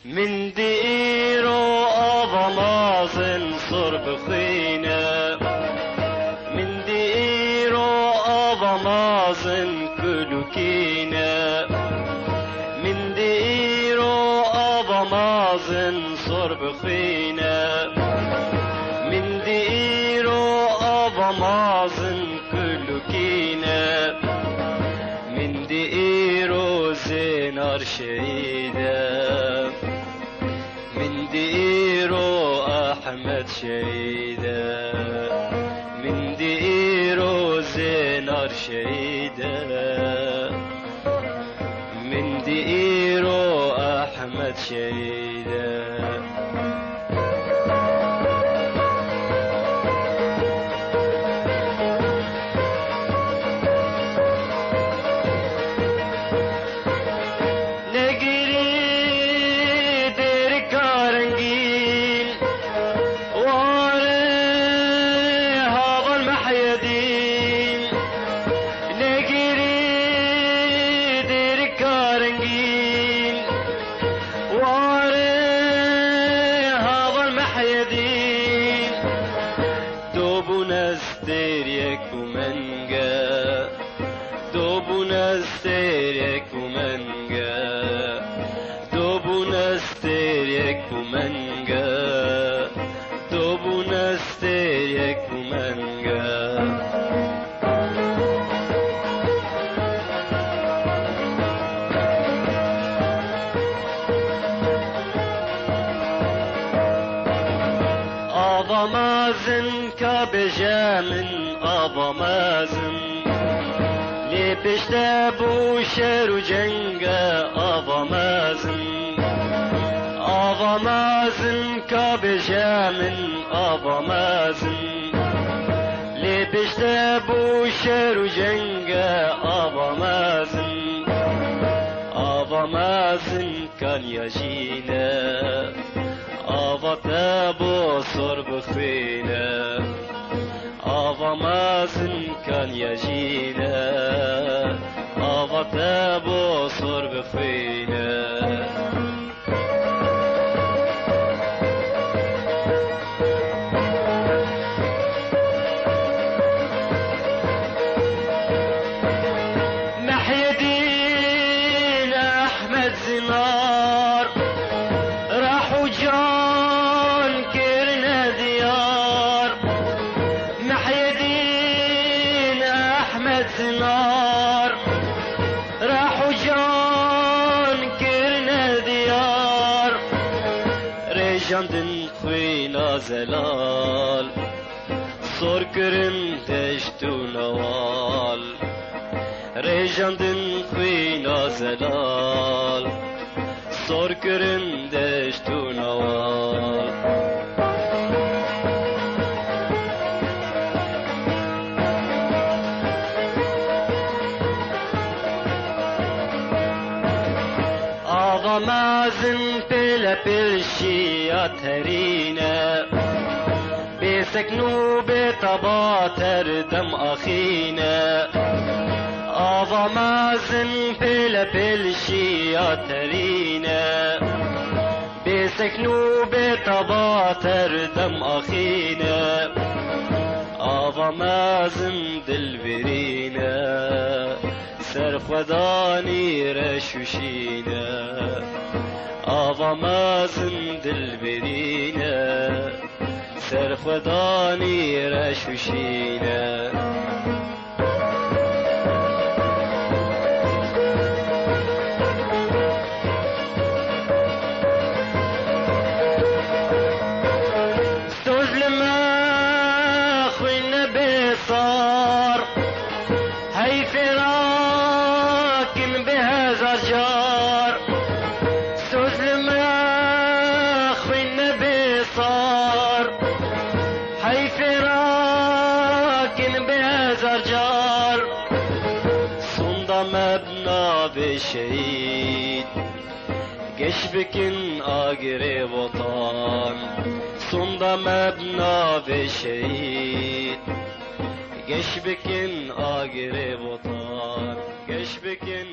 من ديرو أبا مازن صر بخينا من ديرو أبا مازن كلوكينا من ديرو أبا مازن صر بخينا من ديرو أبا مازن كلوكينا من ديرو زينار شهيدا من ديرو أحمد شهيدا من ديرو زينار شهيدا من ديرو أحمد شهيدا بجامن أبا مازن لي بشتابو شارو جنگا أبا مازن كبجامن أبا مازن لي بشتابو شارو جنگا أبا مازن كان يجينا أبا تابو صر بخينا أبا مازن كان يجينا أبا تابو صر بخينا محي الدين أحمد زنار راحوا جان كرنا ديار محي الدين أحمد زنار راحوا جان كرنا ديار ريجان دن خوينا زلال صور كرن دشتو نوال ريجان دن خوينا زلال صور كرن دشتو نوال آغا مازن بلا بلشي أتهرينا بسكنو بطباتر دم أخينا آغا مازن بلا بلشي أتهرينا بسكنو بطباتر دم أخينا آغا مازن دل برينا سر خداني رشوشينا آغا مازن دل برينا سر خداني رشوشينا ناف شهید گش بکن آگر وطن صندم بناف شهید گش بکن آگر وطن گش بکن